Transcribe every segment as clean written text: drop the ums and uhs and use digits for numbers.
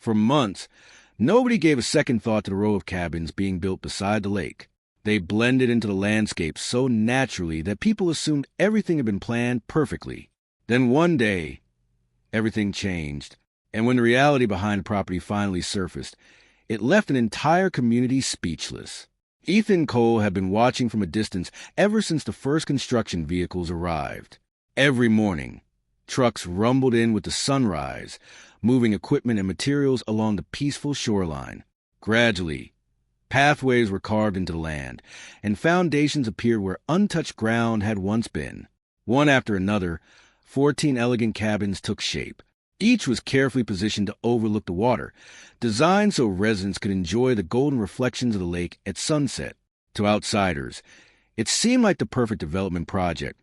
For months, nobody gave a second thought to the row of cabins being built beside the lake. They blended into the landscape so naturally that people assumed everything had been planned perfectly. Then one day, everything changed, and when the reality behind the property finally surfaced, it left an entire community speechless. Ethan Cole had been watching from a distance ever since the first construction vehicles arrived. Every morning, trucks rumbled in with the sunrise, moving equipment and materials along the peaceful shoreline. Gradually, pathways were carved into the land, and foundations appeared where untouched ground had once been. One after another, 14 elegant cabins took shape. Each was carefully positioned to overlook the water, designed so residents could enjoy the golden reflections of the lake at sunset. To outsiders, it seemed like the perfect development project,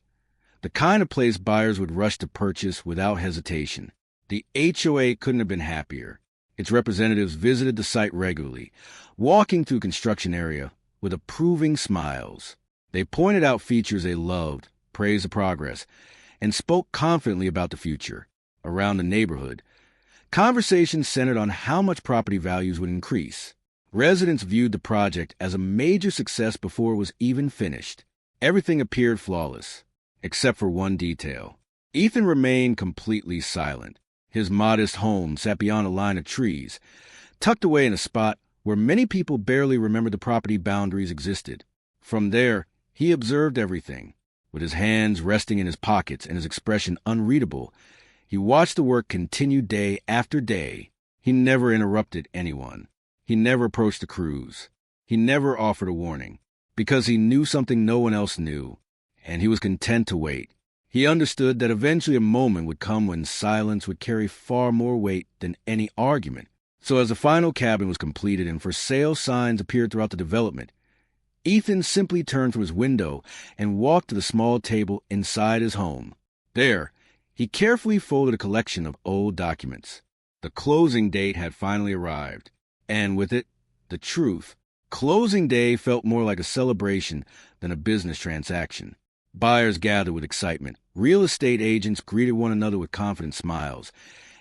the kind of place buyers would rush to purchase without hesitation. The HOA couldn't have been happier. Its representatives visited the site regularly, walking through the construction area with approving smiles. They pointed out features they loved, praised the progress, and spoke confidently about the future. Around the neighborhood, conversations centered on how much property values would increase. Residents viewed the project as a major success before it was even finished. Everything appeared flawless, except for one detail. Ethan remained completely silent. His modest home sat beyond a line of trees, tucked away in a spot where many people barely remembered the property boundaries existed. From there, he observed everything. With his hands resting in his pockets and his expression unreadable, he watched the work continue day after day. He never interrupted anyone. He never approached the crews. He never offered a warning, because he knew something no one else knew, and he was content to wait. He understood that eventually a moment would come when silence would carry far more weight than any argument. So as the final cabin was completed and for sale signs appeared throughout the development, Ethan simply turned from his window and walked to the small table inside his home. There, he carefully folded a collection of old documents. The closing date had finally arrived, and with it, the truth. Closing day felt more like a celebration than a business transaction. Buyers gathered with excitement. Real estate agents greeted one another with confident smiles,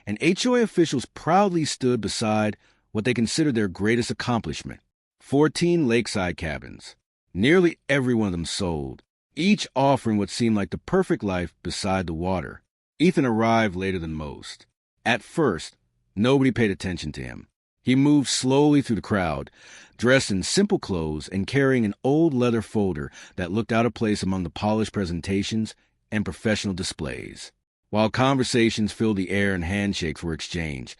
and HOA officials proudly stood beside what they considered their greatest accomplishment: 14 lakeside cabins. Nearly every one of them sold, each offering what seemed like the perfect life beside the water. Ethan arrived later than most. At first, nobody paid attention to him. He moved slowly through the crowd, dressed in simple clothes and carrying an old leather folder that looked out of place among the polished presentations and professional displays. While conversations filled the air and handshakes were exchanged,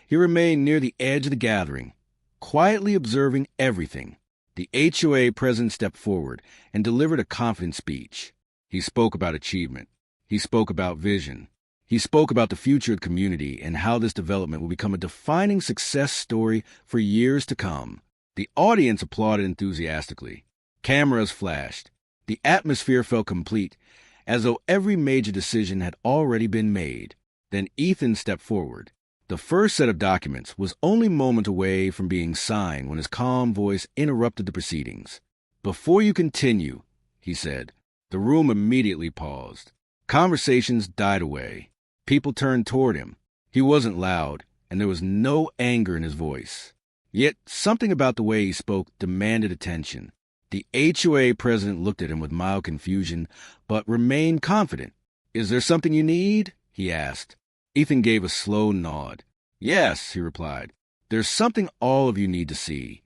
he remained near the edge of the gathering, quietly observing everything. The HOA president stepped forward and delivered a confident speech. He spoke about achievement. He spoke about vision. He spoke about the future of the community and how this development will become a defining success story for years to come. The audience applauded enthusiastically. Cameras flashed. The atmosphere felt complete, as though every major decision had already been made. Then Ethan stepped forward. The first set of documents was only moments away from being signed when his calm voice interrupted the proceedings. "Before you continue," he said. The room immediately paused. Conversations died away. People turned toward him. He wasn't loud, and there was no anger in his voice. Yet something about the way he spoke demanded attention. The HOA president looked at him with mild confusion, but remained confident. "Is there something you need?" he asked. Ethan gave a slow nod. "Yes," he replied. "There's something all of you need to see."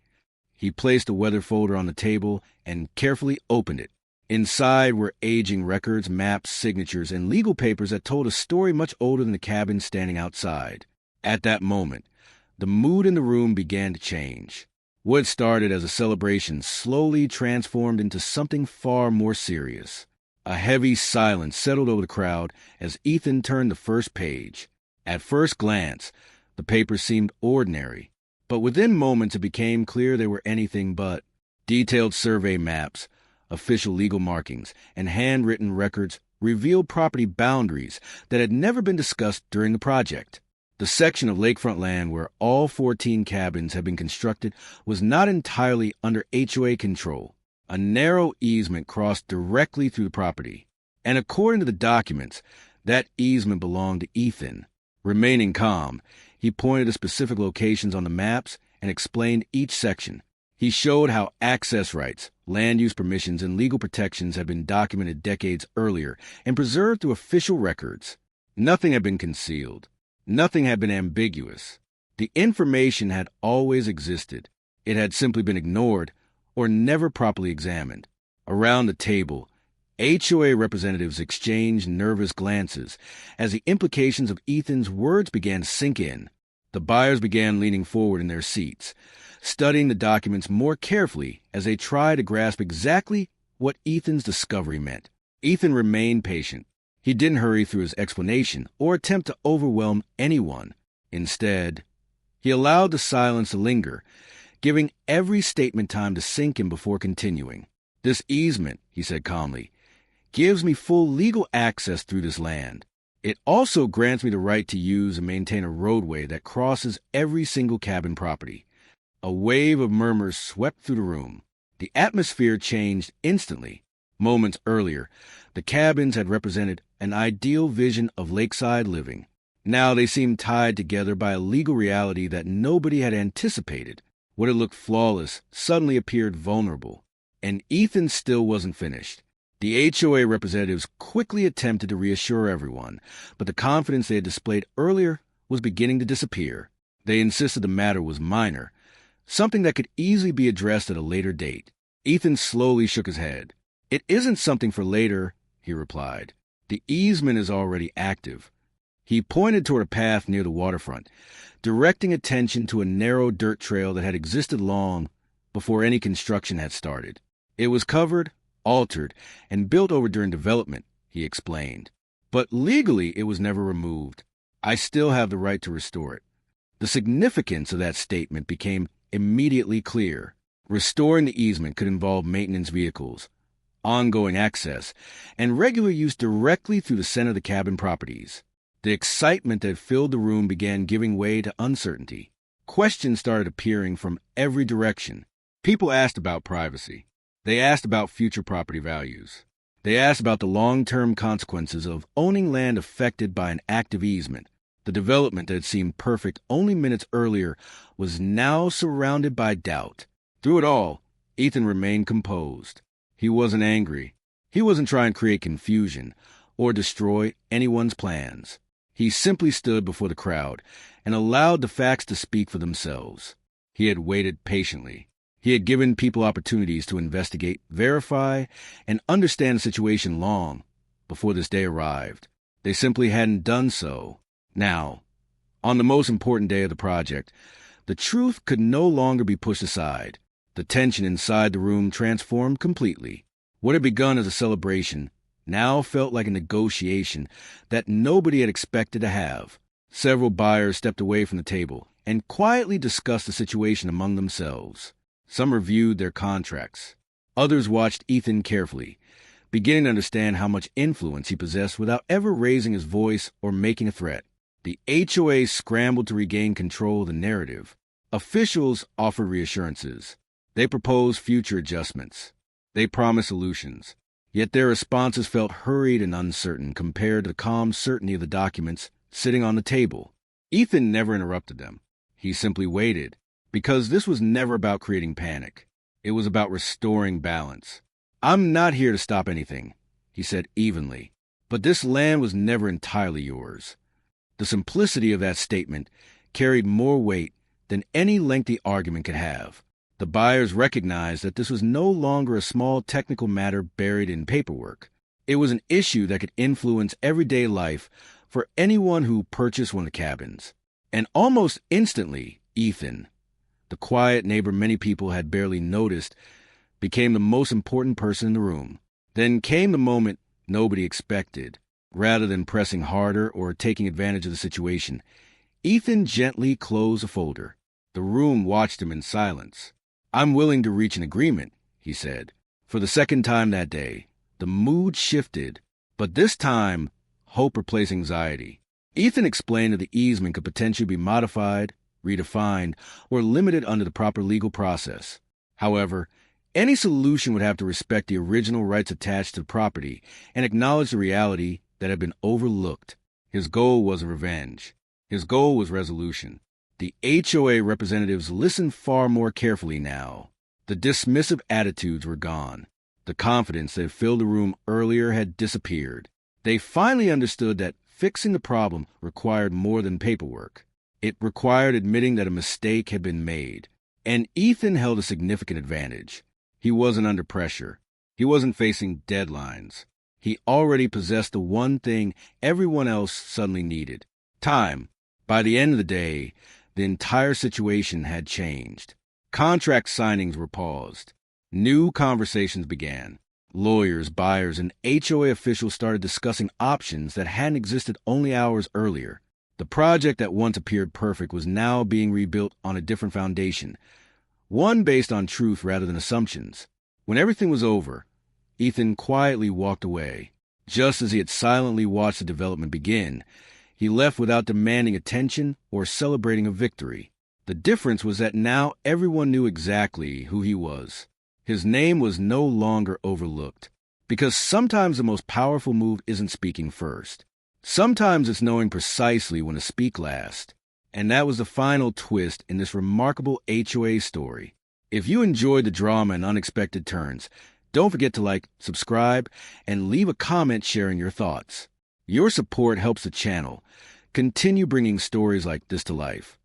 He placed a weather folder on the table and carefully opened it. Inside were aging records, maps, signatures, and legal papers that told a story much older than the cabin standing outside. At that moment, the mood in the room began to change. What started as a celebration slowly transformed into something far more serious. A heavy silence settled over the crowd as Ethan turned the first page. At first glance, the paper seemed ordinary, but within moments it became clear they were anything but. Detailed survey maps, official legal markings, and handwritten records revealed property boundaries that had never been discussed during the project. The section of lakefront land where all 14 cabins had been constructed was not entirely under HOA control. A narrow easement crossed directly through the property, and according to the documents, that easement belonged to Ethan. Remaining calm, he pointed to specific locations on the maps and explained each section. He showed how access rights, land use permissions, and legal protections had been documented decades earlier and preserved through official records. Nothing had been concealed. Nothing had been ambiguous. The information had always existed. It had simply been ignored or never properly examined. Around the table, HOA representatives exchanged nervous glances as the implications of Ethan's words began to sink in. The buyers began leaning forward in their seats, studying the documents more carefully as they tried to grasp exactly what Ethan's discovery meant. Ethan remained patient. He didn't hurry through his explanation or attempt to overwhelm anyone. Instead, he allowed the silence to linger, giving every statement time to sink in before continuing. "This easement," he said calmly, "gives me full legal access through this land. It also grants me the right to use and maintain a roadway that crosses every single cabin property." A wave of murmurs swept through the room. The atmosphere changed instantly. Moments earlier, the cabins had represented an ideal vision of lakeside living. Now they seemed tied together by a legal reality that nobody had anticipated. What had looked flawless suddenly appeared vulnerable. And Ethan still wasn't finished. The HOA representatives quickly attempted to reassure everyone, but the confidence they had displayed earlier was beginning to disappear. They insisted the matter was minor, something that could easily be addressed at a later date. Ethan slowly shook his head. "It isn't something for later," he replied. "The easement is already active." He pointed toward a path near the waterfront, directing attention to a narrow dirt trail that had existed long before any construction had started. It was covered, altered, and built over during development, he explained. But legally it was never removed. I still have the right to restore it. The significance of that statement became immediately clear. Restoring the easement could involve maintenance vehicles, ongoing access, and regular use directly through the center of the cabin properties. The excitement that filled the room began giving way to uncertainty. Questions started appearing from every direction. People asked about privacy. They asked about future property values. They asked about the long-term consequences of owning land affected by an active easement. The development that had seemed perfect only minutes earlier was now surrounded by doubt. Through it all, Ethan remained composed. He wasn't angry. He wasn't trying to create confusion or destroy anyone's plans. He simply stood before the crowd and allowed the facts to speak for themselves. He had waited patiently. He had given people opportunities to investigate, verify, and understand the situation long before this day arrived. They simply hadn't done so. Now, on the most important day of the project, the truth could no longer be pushed aside. The tension inside the room transformed completely. What had begun as a celebration now felt like a negotiation that nobody had expected to have. Several buyers stepped away from the table and quietly discussed the situation among themselves. Some reviewed their contracts. Others watched Ethan carefully, beginning to understand how much influence he possessed without ever raising his voice or making a threat. The HOA scrambled to regain control of the narrative. Officials offered reassurances. They proposed future adjustments. They promised solutions. Yet their responses felt hurried and uncertain compared to the calm certainty of the documents sitting on the table. Ethan never interrupted them. He simply waited, because this was never about creating panic. It was about restoring balance. "I'm not here to stop anything," he said evenly, "but this land was never entirely yours." The simplicity of that statement carried more weight than any lengthy argument could have. The buyers recognized that this was no longer a small technical matter buried in paperwork. It was an issue that could influence everyday life for anyone who purchased one of the cabins. And almost instantly, Ethan, the quiet neighbor many people had barely noticed, became the most important person in the room. Then came the moment nobody expected. Rather than pressing harder or taking advantage of the situation, Ethan gently closed a folder. The room watched him in silence. "I'm willing to reach an agreement," he said. For the second time that day, the mood shifted, but this time, hope replaced anxiety. Ethan explained that the easement could potentially be modified, redefined, or limited under the proper legal process. However, any solution would have to respect the original rights attached to the property and acknowledge the reality that had been overlooked. His goal was revenge. His goal was resolution. The HOA representatives listened far more carefully now. The dismissive attitudes were gone. The confidence that had filled the room earlier had disappeared. They finally understood that fixing the problem required more than paperwork. It required admitting that a mistake had been made. And Ethan held a significant advantage. He wasn't under pressure. He wasn't facing deadlines. He already possessed the one thing everyone else suddenly needed: time. By the end of the day, the entire situation had changed. Contract signings were paused. New conversations began. Lawyers, buyers, and HOA officials started discussing options that hadn't existed only hours earlier. The project that once appeared perfect was now being rebuilt on a different foundation, one based on truth rather than assumptions. When everything was over, Ethan quietly walked away. Just as he had silently watched the development begin, he left without demanding attention or celebrating a victory. The difference was that now everyone knew exactly who he was. His name was no longer overlooked, because sometimes the most powerful move isn't speaking first. Sometimes it's knowing precisely when to speak last. And that was the final twist in this remarkable HOA story. If you enjoyed the drama and unexpected turns, don't forget to like, subscribe, and leave a comment sharing your thoughts. Your support helps the channel continue bringing stories like this to life.